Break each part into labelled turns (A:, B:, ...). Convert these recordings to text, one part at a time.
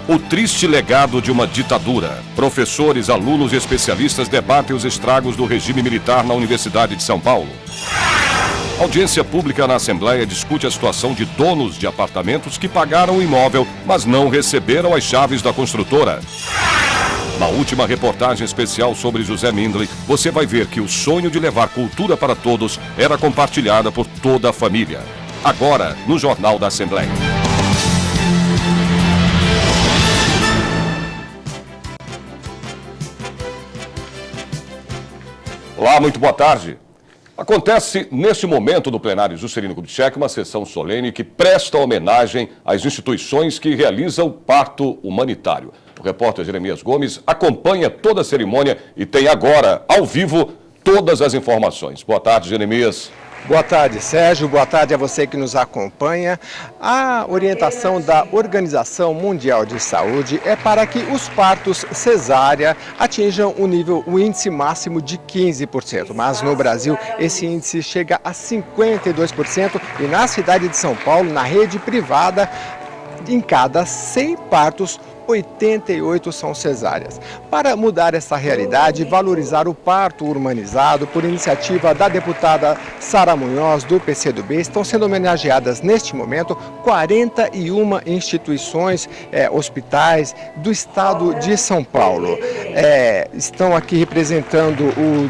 A: O triste legado de uma ditadura. Professores, alunos e especialistas debatem os estragos do regime militar na Universidade de São Paulo. Audiência pública na Assembleia discute a situação de donos de apartamentos que pagaram o imóvel, mas não receberam as chaves da construtora. Na última reportagem especial sobre José Mindley, você vai ver que o sonho de levar cultura para todos era compartilhada por toda a família. Agora, no Jornal da Assembleia. Olá, muito boa tarde. Acontece neste momento do plenário Juscelino Kubitschek uma sessão solene que presta homenagem às instituições que realizam parto humanitário. O repórter Jeremias Gomes acompanha toda a cerimônia e tem agora, ao vivo, todas as informações. Boa tarde, Jeremias.
B: Boa tarde, Sérgio. Boa tarde a você que nos acompanha. A orientação da Organização Mundial de Saúde é para que os partos cesárea atinjam o índice máximo de 15%. Mas no Brasil, esse índice chega a 52% e na cidade de São Paulo, na rede privada, em cada 100 partos, 88 são cesáreas. Para mudar essa realidade e valorizar o parto humanizado, por iniciativa da deputada Sara Munhoz, do PCdoB, estão sendo homenageadas neste momento 41 instituições, hospitais do estado de São Paulo. Estão aqui representando o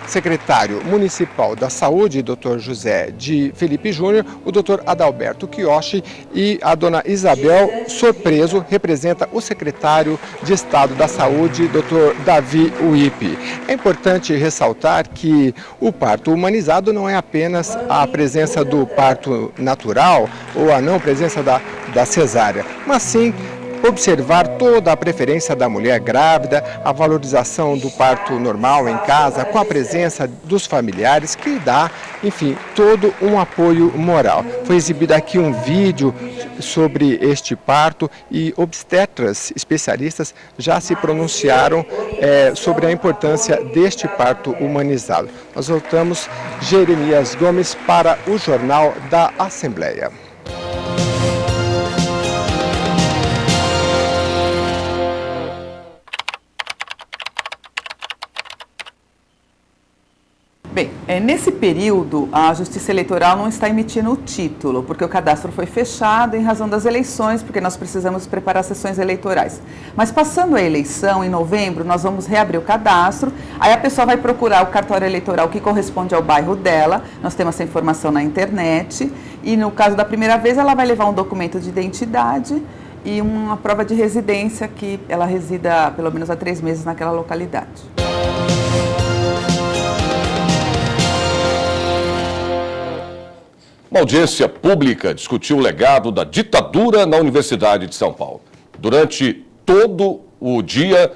B: secretário municipal da Saúde, Dr. José de Felipe Júnior, o Dr. Adalberto Quiochi e a dona Isabel Sorpreso representa o secretário de Estado da Saúde, Dr. Davi Uip. É importante ressaltar que o parto humanizado não é apenas a presença do parto natural ou a não presença da cesárea, mas sim observar toda a preferência da mulher grávida, a valorização do parto normal em casa, com a presença dos familiares, que dá, enfim, todo um apoio moral. Foi exibido aqui um vídeo sobre este parto e obstetras especialistas já se pronunciaram sobre a importância deste parto humanizado. Nós voltamos, Jeremias Gomes, para o Jornal da Assembleia.
C: Bem, nesse período, a Justiça Eleitoral não está emitindo o título, porque o cadastro foi fechado em razão das eleições, porque nós precisamos preparar sessões eleitorais. Mas passando a eleição, em novembro, nós vamos reabrir o cadastro, aí a pessoa vai procurar o cartório eleitoral que corresponde ao bairro dela, nós temos essa informação na internet, e no caso da primeira vez, ela vai levar um documento de identidade e uma prova de residência, que ela resida pelo menos há 3 meses naquela localidade.
A: Uma audiência pública discutiu o legado da ditadura na Universidade de São Paulo. Durante todo o dia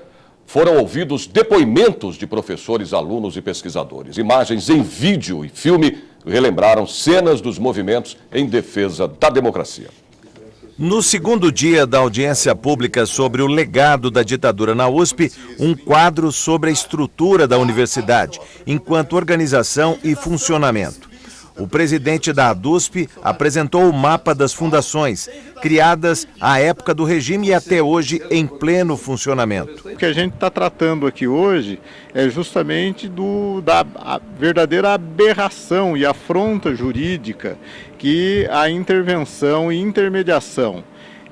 A: foram ouvidos depoimentos de professores, alunos e pesquisadores. Imagens em vídeo e filme relembraram cenas dos movimentos em defesa da democracia.
D: No segundo dia da audiência pública sobre o legado da ditadura na USP, um quadro sobre a estrutura da universidade, enquanto organização e funcionamento. O presidente da ADUSP apresentou o mapa das fundações, criadas à época do regime e até hoje em pleno funcionamento.
E: O que a gente está tratando aqui hoje é justamente da verdadeira aberração e afronta jurídica que a intervenção e intermediação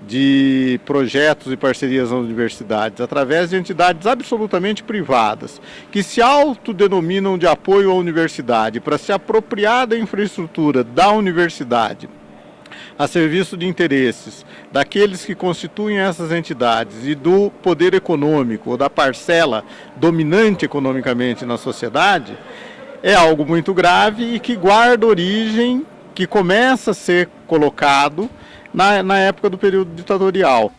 E: de projetos e parcerias nas universidades, através de entidades absolutamente privadas, que se autodenominam de apoio à universidade para se apropriar da infraestrutura da universidade a serviço de interesses daqueles que constituem essas entidades e do poder econômico ou da parcela dominante economicamente na sociedade, é algo muito grave e que guarda origem, que começa a ser colocado na época do período ditatorial.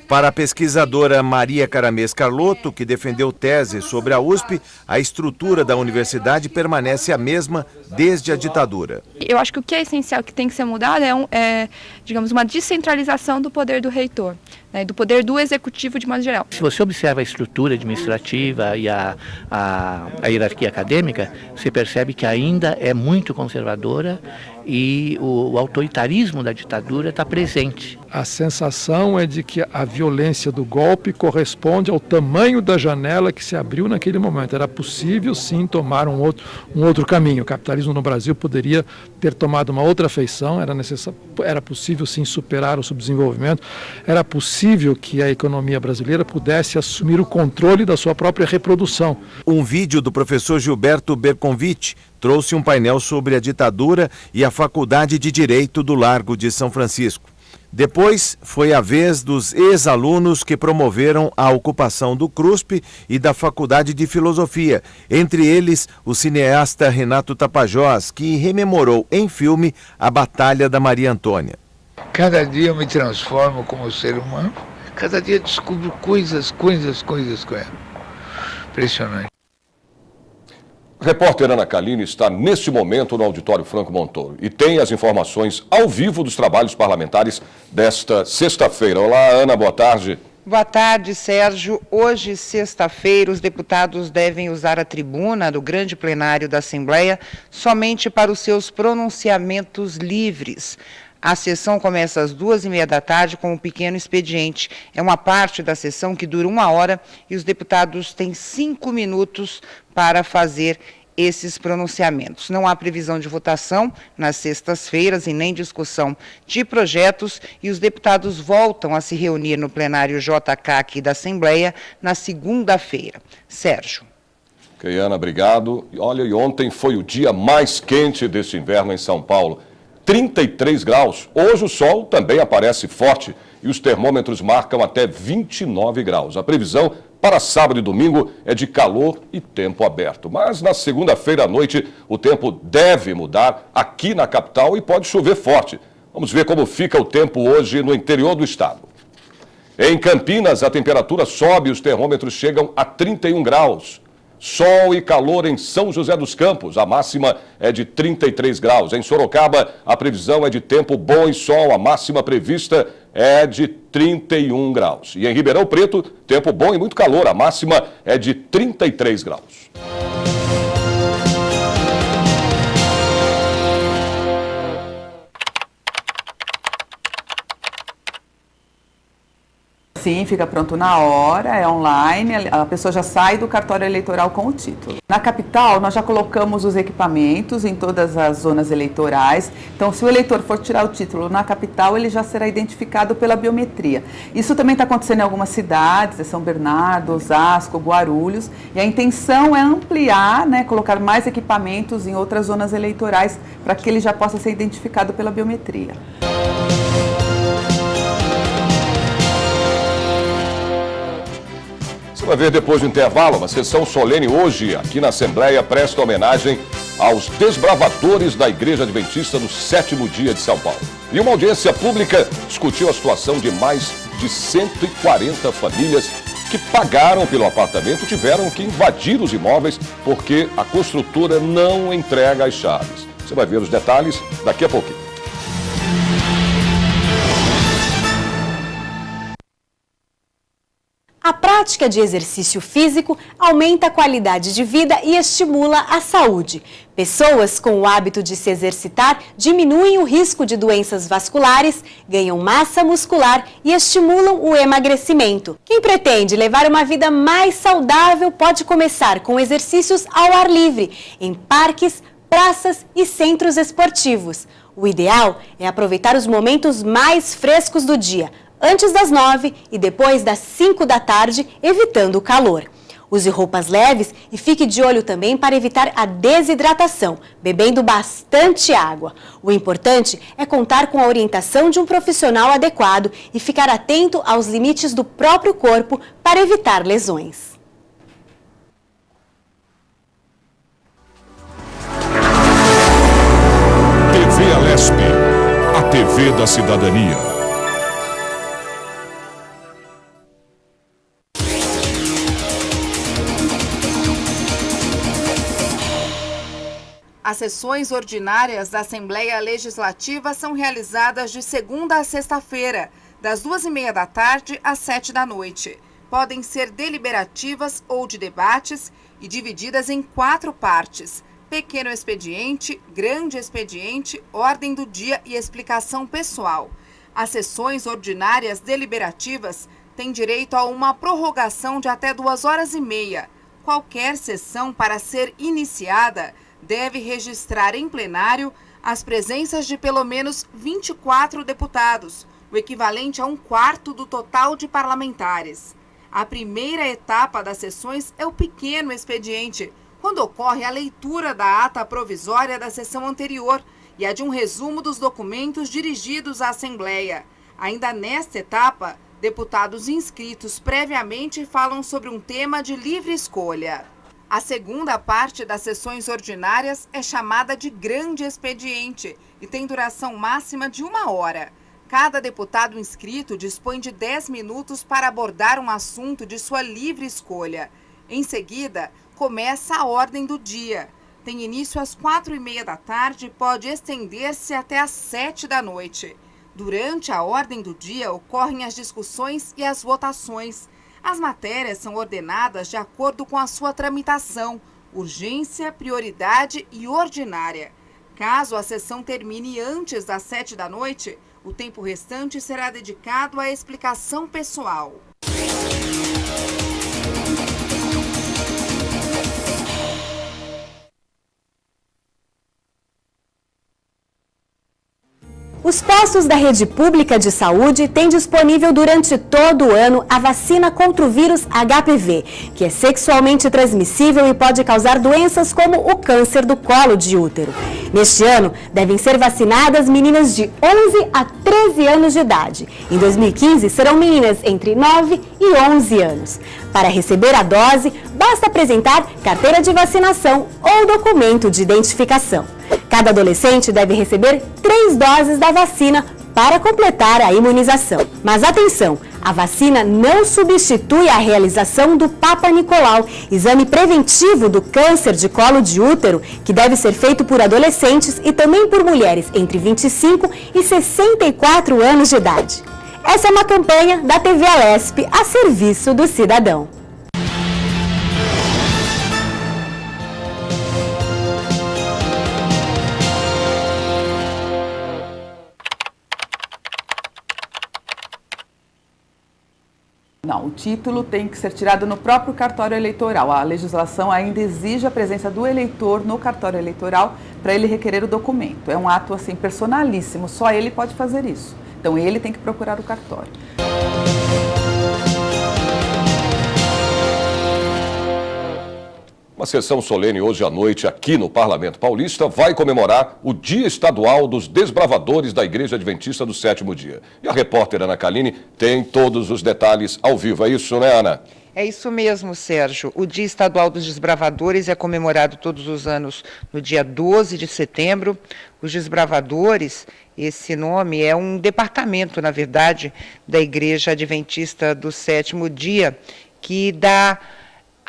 D: Para a pesquisadora Maria Caramês Carlotto, que defendeu tese sobre a USP, a estrutura da universidade permanece a mesma desde a ditadura.
F: Eu acho que o que é essencial, que tem que ser mudado, digamos, uma descentralização do poder do reitor. né, do poder do executivo de modo geral.
G: Se você observa a estrutura administrativa e a hierarquia acadêmica, você percebe que ainda é muito conservadora e o autoritarismo da ditadura está presente.
H: A sensação é de que a violência do golpe corresponde ao tamanho da janela que se abriu naquele momento. Era possível, sim, tomar um outro caminho. O capitalismo no Brasil poderia ter tomado uma outra feição, era possível, sim, superar o subdesenvolvimento, era possível que a economia brasileira pudesse assumir o controle da sua própria reprodução.
D: Um vídeo do professor Gilberto Berconvitch trouxe um painel sobre a ditadura e a Faculdade de Direito do Largo de São Francisco. Depois foi a vez dos ex-alunos que promoveram a ocupação do CRUSP e da Faculdade de Filosofia, entre eles o cineasta Renato Tapajós, que rememorou em filme a Batalha da Maria Antônia.
I: Cada dia eu me transformo como ser humano, cada dia descubro coisas com ela. Impressionante.
A: A repórter Ana Calini está neste momento no Auditório Franco Montoro e tem as informações ao vivo dos trabalhos parlamentares desta sexta-feira. Olá, Ana, boa tarde.
J: Boa tarde, Sérgio. Hoje, sexta-feira, os deputados devem usar a tribuna do grande plenário da Assembleia somente para os seus pronunciamentos livres. A sessão começa às 2h30 da tarde com um pequeno expediente. É uma parte da sessão que dura 1 hora e os deputados têm 5 minutos para fazer esses pronunciamentos. Não há previsão de votação nas sextas-feiras e nem discussão de projetos e os deputados voltam a se reunir no plenário JK aqui da Assembleia na segunda-feira. Sérgio.
A: Ok, Ana, obrigado. Olha, e ontem foi o dia mais quente deste inverno em São Paulo. 33 graus. Hoje o sol também aparece forte e os termômetros marcam até 29 graus. A previsão para sábado e domingo é de calor e tempo aberto. Mas na segunda-feira à noite o tempo deve mudar aqui na capital e pode chover forte. Vamos ver como fica o tempo hoje no interior do estado. Em Campinas, a temperatura sobe e os termômetros chegam a 31 graus. Sol e calor em São José dos Campos, a máxima é de 33 graus. Em Sorocaba, a previsão é de tempo bom e sol, a máxima prevista é de 31 graus. E em Ribeirão Preto, tempo bom e muito calor, a máxima é de 33 graus.
C: Sim, fica pronto na hora, é online, a pessoa já sai do cartório eleitoral com o título. Na capital, nós já colocamos os equipamentos em todas as zonas eleitorais, então se o eleitor for tirar o título na capital, ele já será identificado pela biometria. Isso também está acontecendo em algumas cidades, São Bernardo, Osasco, Guarulhos, e a intenção é ampliar, colocar mais equipamentos em outras zonas eleitorais para que ele já possa ser identificado pela biometria.
A: Vai ver depois do intervalo, uma sessão solene hoje aqui na Assembleia presta homenagem aos desbravadores da Igreja Adventista no 7º dia de São Paulo. E uma audiência pública discutiu a situação de mais de 140 famílias que pagaram pelo apartamento, tiveram que invadir os imóveis porque a construtora não entrega as chaves. Você vai ver os detalhes daqui a pouquinho.
K: A prática de exercício físico aumenta a qualidade de vida e estimula a saúde. Pessoas com o hábito de se exercitar diminuem o risco de doenças vasculares, ganham massa muscular e estimulam o emagrecimento. Quem pretende levar uma vida mais saudável pode começar com exercícios ao ar livre, em parques, praças e centros esportivos. O ideal é aproveitar os momentos mais frescos do dia, antes das 9 e depois das 5 da tarde, evitando o calor. Use roupas leves e fique de olho também para evitar a desidratação, bebendo bastante água. O importante é contar com a orientação de um profissional adequado e ficar atento aos limites do próprio corpo para evitar lesões.
A: TV Alesp, a TV da cidadania.
L: As sessões ordinárias da Assembleia Legislativa são realizadas de segunda a sexta-feira. das 2h30 da tarde às 7 da noite. Podem ser deliberativas ou de debates e divididas em 4 partes: pequeno expediente, grande expediente, ordem do dia e explicação pessoal. As sessões ordinárias deliberativas têm direito a uma prorrogação de até 2h30. Qualquer sessão, para ser iniciada, deve registrar em plenário as presenças de pelo menos 24 deputados, o equivalente a 1/4 do total de parlamentares. A primeira etapa das sessões é o pequeno expediente, quando ocorre a leitura da ata provisória da sessão anterior e a de um resumo dos documentos dirigidos à Assembleia. Ainda nesta etapa, deputados inscritos previamente falam sobre um tema de livre escolha. A segunda parte das sessões ordinárias é chamada de grande expediente e tem duração máxima de 1 hora. Cada deputado inscrito dispõe de 10 minutos para abordar um assunto de sua livre escolha. Em seguida, começa a ordem do dia. Tem início às 4h30 da tarde e pode estender-se até às 7 da noite. Durante a ordem do dia ocorrem as discussões e as votações. As matérias são ordenadas de acordo com a sua tramitação, urgência, prioridade e ordinária. Caso a sessão termine antes das 7 da noite, o tempo restante será dedicado à explicação pessoal.
K: Os postos da rede pública de saúde têm disponível durante todo o ano a vacina contra o vírus HPV, que é sexualmente transmissível e pode causar doenças como o câncer do colo de útero. Neste ano, devem ser vacinadas meninas de 11 a 13 anos de idade. Em 2015, serão meninas entre 9 e 11 anos. Para receber a dose, basta apresentar carteira de vacinação ou documento de identificação. Cada adolescente deve receber 3 doses da vacina para completar a imunização. Mas atenção, a vacina não substitui a realização do Papa Nicolau, exame preventivo do câncer de colo de útero, que deve ser feito por adolescentes e também por mulheres entre 25 e 64 anos de idade. Essa é uma campanha da TV Alesp a serviço do cidadão.
C: Não, o título tem que ser tirado no próprio cartório eleitoral. A legislação ainda exige a presença do eleitor no cartório eleitoral para ele requerer o documento. É um ato assim personalíssimo, só ele pode fazer isso. Então ele tem que procurar o cartório.
A: Uma sessão solene hoje à noite aqui no Parlamento Paulista vai comemorar o Dia Estadual dos Desbravadores da Igreja Adventista do Sétimo Dia. E a repórter Ana Kaline tem todos os detalhes ao vivo. É isso, né, Ana?
J: É isso mesmo, Sérgio. O Dia Estadual dos Desbravadores é comemorado todos os anos no dia 12 de setembro. Os Desbravadores, esse nome é um departamento, na verdade, da Igreja Adventista do Sétimo Dia, que dá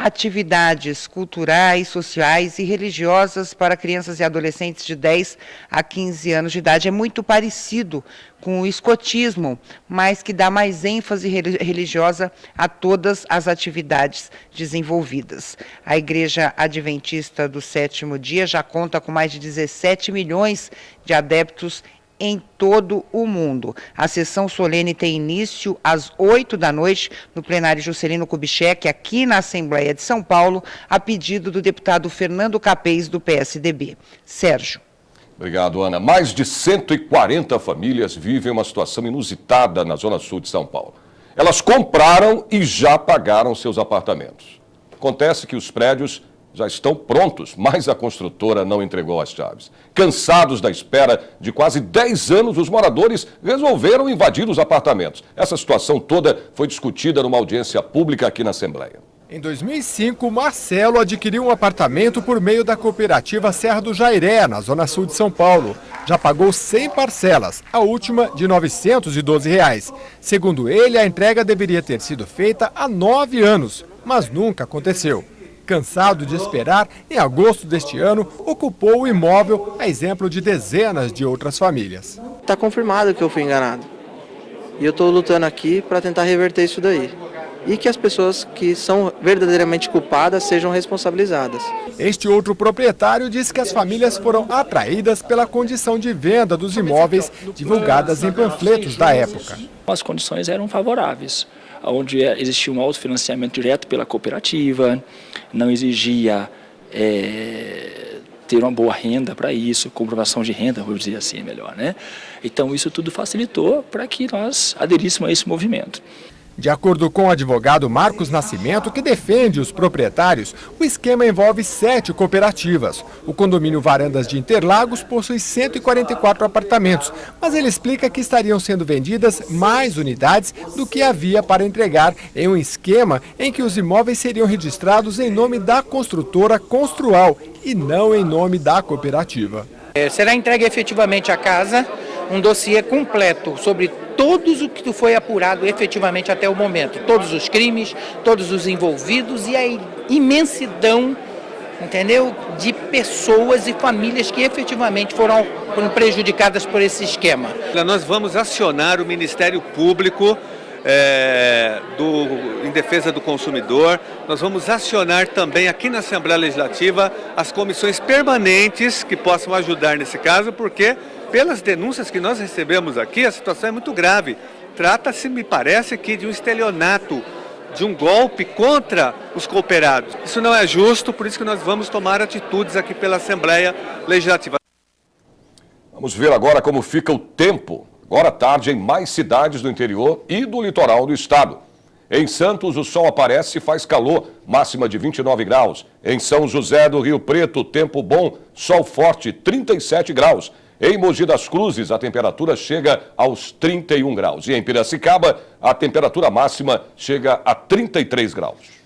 J: atividades culturais, sociais e religiosas para crianças e adolescentes de 10 a 15 anos de idade. É muito parecido com o escotismo, mas que dá mais ênfase religiosa a todas as atividades desenvolvidas. A Igreja Adventista do Sétimo Dia já conta com mais de 17 milhões de adeptos em todo o mundo. A sessão solene tem início às 8 da noite no plenário Juscelino Kubitschek, aqui na Assembleia de São Paulo, a pedido do deputado Fernando Capês, do PSDB. Sérgio.
A: Obrigado, Ana. Mais de 140 famílias vivem uma situação inusitada na Zona Sul de São Paulo. Elas compraram e já pagaram seus apartamentos. Acontece que os prédios já estão prontos, mas a construtora não entregou as chaves. Cansados da espera de quase 10 anos, os moradores resolveram invadir os apartamentos. Essa situação toda foi discutida numa audiência pública aqui na Assembleia.
M: Em 2005, Marcelo adquiriu um apartamento por meio da cooperativa Serra do Jairé, na Zona Sul de São Paulo. Já pagou 100 parcelas, a última de R$ 912. Segundo ele, a entrega deveria ter sido feita há 9 anos, mas nunca aconteceu. Cansado de esperar, em agosto deste ano, ocupou o imóvel, a exemplo de dezenas de outras famílias.
N: Está confirmado que eu fui enganado. E eu estou lutando aqui para tentar reverter isso daí. E que as pessoas que são verdadeiramente culpadas sejam responsabilizadas.
M: Este outro proprietário diz que as famílias foram atraídas pela condição de venda dos imóveis divulgadas em panfletos da época.
O: As condições eram favoráveis, onde existia um autofinanciamento direto pela cooperativa, não exigia ter uma boa renda para isso, comprovação de renda, vou dizer assim, melhor, né? Então isso tudo facilitou para que nós aderíssemos a esse movimento.
M: De acordo com o advogado Marcos Nascimento, que defende os proprietários, o esquema envolve 7 cooperativas. O condomínio Varandas de Interlagos possui 144 apartamentos, mas ele explica que estariam sendo vendidas mais unidades do que havia para entregar em um esquema em que os imóveis seriam registrados em nome da construtora Construal e não em nome da cooperativa.
P: Será entregue efetivamente à casa um dossiê completo sobre todos o que foi apurado efetivamente até o momento, todos os crimes, todos os envolvidos e a imensidão, entendeu, de pessoas e famílias que efetivamente foram prejudicadas por esse esquema.
Q: Nós vamos acionar o Ministério Público em defesa do consumidor. Nós vamos acionar também aqui na Assembleia Legislativa as comissões permanentes que possam ajudar nesse caso, porque pelas denúncias que nós recebemos aqui, a situação é muito grave. Trata-se, me parece, aqui de um estelionato, de um golpe contra os cooperados. Isso não é justo, por isso que nós vamos tomar atitudes aqui pela Assembleia Legislativa.
A: Vamos ver agora como fica o tempo, agora à tarde, em mais cidades do interior e do litoral do estado. Em Santos, o sol aparece e faz calor, máxima de 29 graus. Em São José do Rio Preto, tempo bom, sol forte, 37 graus. Em Mogi das Cruzes, a temperatura chega aos 31 graus. E em Piracicaba, a temperatura máxima chega a 33 graus.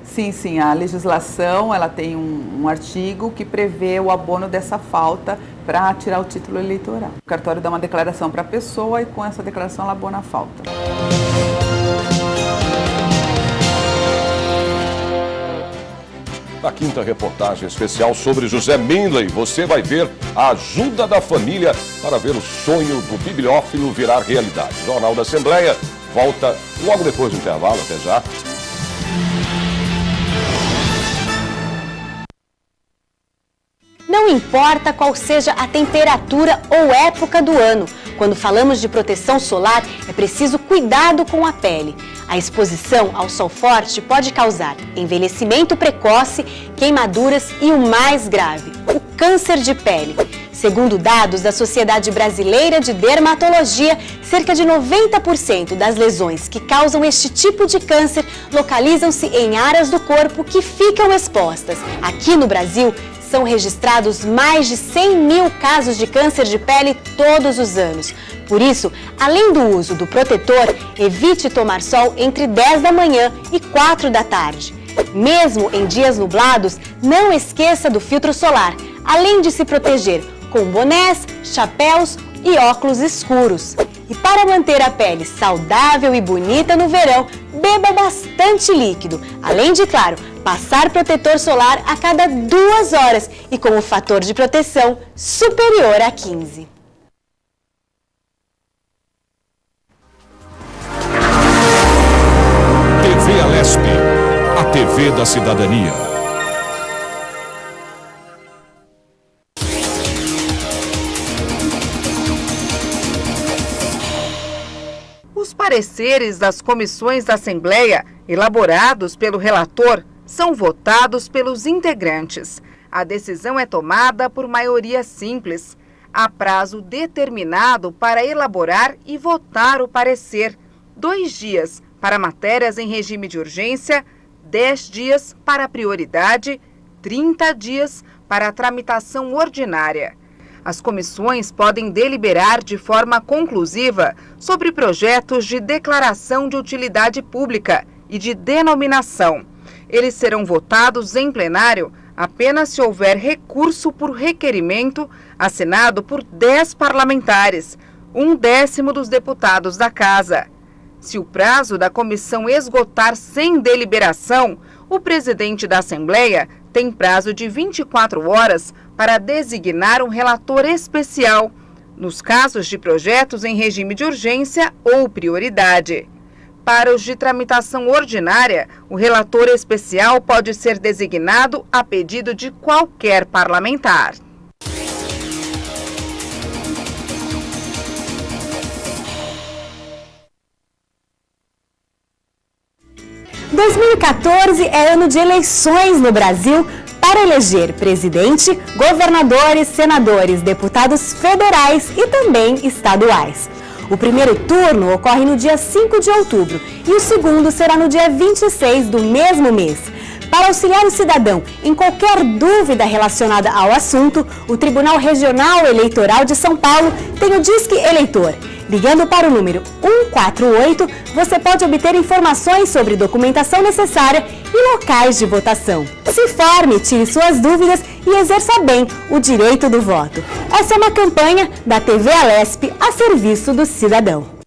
C: Sim, a legislação ela tem um artigo que prevê o abono dessa falta para tirar o título eleitoral. O cartório dá uma declaração para a pessoa e com essa declaração ela abona a falta.
A: Na quinta reportagem especial sobre José Minley, você vai ver a ajuda da família para ver o sonho do bibliófilo virar realidade. O Jornal da Assembleia volta logo depois do intervalo, até já.
K: Não importa qual seja a temperatura ou época do ano, quando falamos de proteção solar, é preciso cuidado com a pele. A exposição ao sol forte pode causar envelhecimento precoce, queimaduras e o mais grave, o câncer de pele. Segundo dados da Sociedade Brasileira de Dermatologia, cerca de 90% das lesões que causam este tipo de câncer localizam-se em áreas do corpo que ficam expostas. Aqui no Brasil, são registrados mais de 100 mil casos de câncer de pele todos os anos. Por isso, além do uso do protetor, evite tomar sol entre 10 da manhã e 4 da tarde. Mesmo em dias nublados, não esqueça do filtro solar, além de se proteger com bonés, chapéus e óculos escuros. E para manter a pele saudável e bonita no verão, beba bastante líquido, além de, claro, passar protetor solar a cada 2 horas e com um fator de proteção superior a 15.
A: TV Alesp, a TV da cidadania.
L: Os pareceres das comissões da Assembleia, elaborados pelo relator, são votados pelos integrantes. A decisão é tomada por maioria simples. Há prazo determinado para elaborar e votar o parecer. 2 dias para matérias em regime de urgência, 10 dias para prioridade, 30 dias para a tramitação ordinária. As comissões podem deliberar de forma conclusiva sobre projetos de declaração de utilidade pública e de denominação. Eles serão votados em plenário apenas se houver recurso por requerimento assinado por 10 parlamentares, 1/10 dos deputados da Casa. Se o prazo da comissão esgotar sem deliberação, O presidente da Assembleia tem prazo de 24 horas para designar um relator especial, nos casos de projetos em regime de urgência ou prioridade. Para os de tramitação ordinária, o relator especial pode ser designado a pedido de qualquer parlamentar.
K: Em 2014 é ano de eleições no Brasil para eleger presidente, governadores, senadores, deputados federais e também estaduais. O primeiro turno ocorre no dia 5 de outubro e o segundo será no dia 26 do mesmo mês. Para auxiliar o cidadão em qualquer dúvida relacionada ao assunto, o Tribunal Regional Eleitoral de São Paulo tem o Disque Eleitor. Ligando para o número 148, você pode obter informações sobre documentação necessária e locais de votação. Se informe, tire suas dúvidas e exerça bem o direito do voto. Essa é uma campanha da TV Alesp a serviço do cidadão.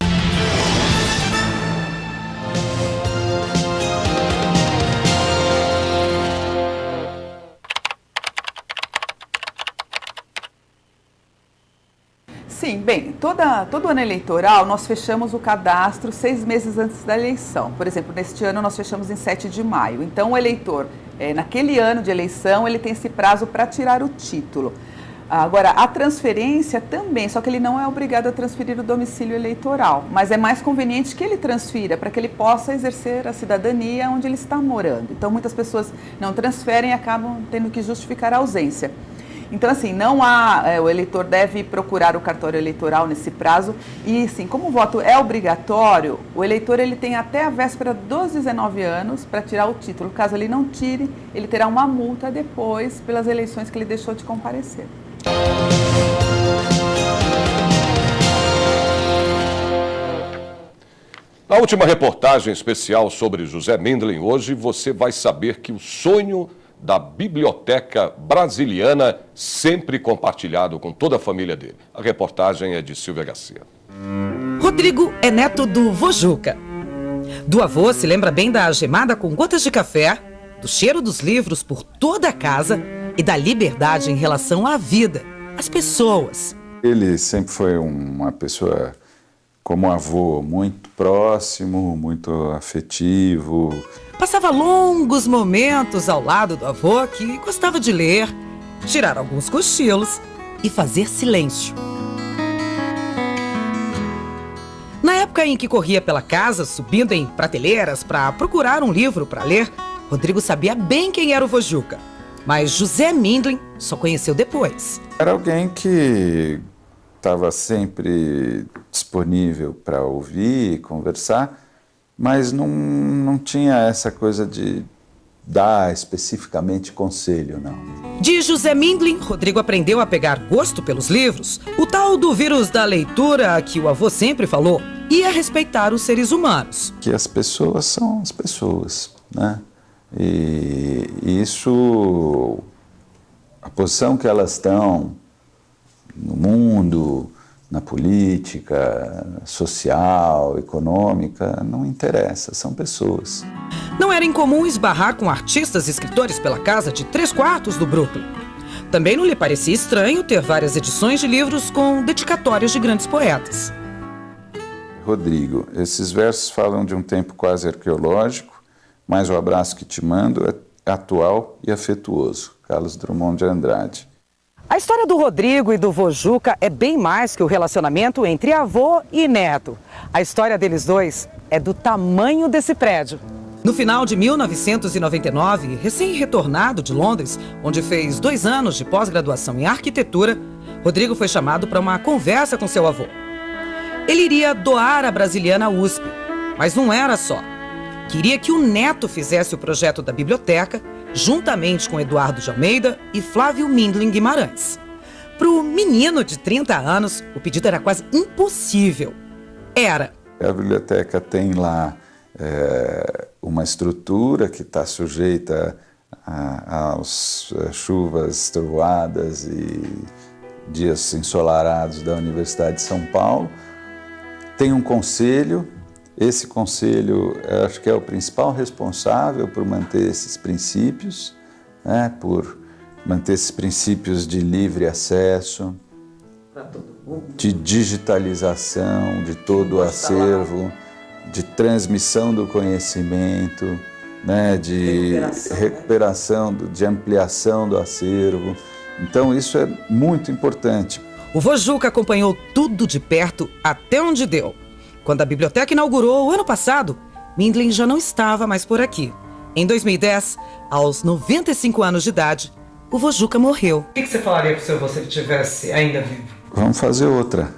C: Sim, bem, todo ano eleitoral nós fechamos o cadastro 6 meses antes da eleição. Por exemplo, neste ano nós fechamos em 7 de maio. Então o eleitor, naquele ano de eleição, ele tem esse prazo para tirar o título. Agora, a transferência também, só que ele não é obrigado a transferir o domicílio eleitoral, mas é mais conveniente que ele transfira para que ele possa exercer a cidadania onde ele está morando. Então muitas pessoas não transferem e acabam tendo que justificar a ausência. Então, assim, não há, o eleitor deve procurar o cartório eleitoral nesse prazo e, sim, como o voto é obrigatório, o eleitor ele tem até a véspera dos 19 anos para tirar o título. Caso ele não tire, ele terá uma multa depois pelas eleições que ele deixou de comparecer.
A: Na última reportagem especial sobre José Mindlin, hoje você vai saber que o sonho da Biblioteca Brasiliana, sempre compartilhado com toda a família dele. A reportagem é de Silvia Garcia.
R: Rodrigo é neto do vô Juca. Do avô se lembra bem da gemada com gotas de café, do cheiro dos livros por toda a casa e da liberdade em relação à vida, às pessoas.
S: Ele sempre foi uma pessoa, como avô, muito próximo, muito afetivo.
R: Passava longos momentos ao lado do avô, que gostava de ler, tirar alguns cochilos e fazer silêncio. Na época em que corria pela casa, subindo em prateleiras para procurar um livro para ler, Rodrigo sabia bem quem era o vô Juca. Mas José Mindlin só conheceu depois.
S: Era alguém que estava sempre disponível para ouvir e conversar, mas não tinha essa coisa de dar especificamente conselho, não.
R: De José Mindlin, Rodrigo aprendeu a pegar gosto pelos livros, o tal do vírus da leitura que o avô sempre falou, e a respeitar os seres humanos.
S: Que as pessoas são as pessoas, né? E isso, a posição que elas estão no mundo, na política, social, econômica, não interessa, são pessoas.
R: Não era incomum esbarrar com artistas e escritores pela casa de 3 quartos do Brooklyn. Também não lhe parecia estranho ter várias edições de livros com dedicatórios de grandes poetas.
S: Rodrigo, esses versos falam de um tempo quase arqueológico, mas o abraço que te mando é atual e afetuoso. Carlos Drummond de Andrade.
R: A história do Rodrigo e do vô Juca é bem mais que o relacionamento entre avô e neto. A história deles dois é do tamanho desse prédio. No final de 1999, recém-retornado de Londres, onde fez 2 anos de pós-graduação em arquitetura, Rodrigo foi chamado para uma conversa com seu avô. Ele iria doar a Brasiliana USP, mas não era só. Queria que o neto fizesse o projeto da biblioteca, juntamente com Eduardo de Almeida e Flávio Mindlin Guimarães. Para o menino de 30 anos, o pedido era quase impossível. Era.
S: A biblioteca tem lá uma estrutura que está sujeita às chuvas, trovoadas e dias ensolarados da Universidade de São Paulo. Tem um conselho esse conselho, eu acho que é o principal responsável por manter esses princípios, né, por manter esses princípios de livre acesso, de digitalização de todo o acervo, de transmissão do conhecimento, né, de recuperação, de ampliação do acervo. Então isso é muito importante.
R: O Vojuca acompanhou tudo de perto até onde deu. Quando a biblioteca inaugurou o ano passado, Mindlin já não estava mais por aqui. Em 2010, aos 95 anos de idade, o Vojuca morreu. O que você falaria para o seu avô se ele estivesse ainda vivo?
S: Vamos fazer outra.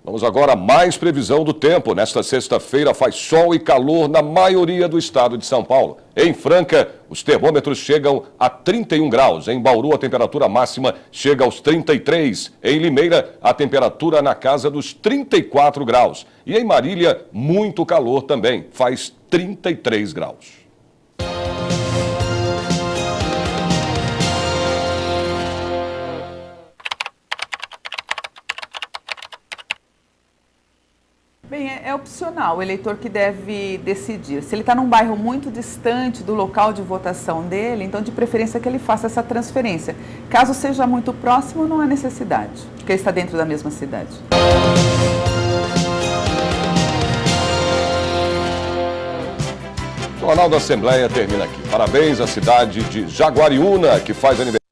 A: Vamos agora a mais previsão do tempo. Nesta sexta-feira faz sol e calor na maioria do estado de São Paulo. Em Franca, os termômetros chegam a 31 graus. Em Bauru, a temperatura máxima chega aos 33. Em Limeira, a temperatura na casa dos 34 graus. E em Marília, muito calor também. Faz 33 graus.
C: Bem, é opcional, o eleitor que deve decidir. Se ele está num bairro muito distante do local de votação dele, então de preferência que ele faça essa transferência. Caso seja muito próximo, não há necessidade, porque ele está dentro da mesma cidade.
A: O Jornal da Assembleia termina aqui. Parabéns à cidade de Jaguariúna, que faz aniversário.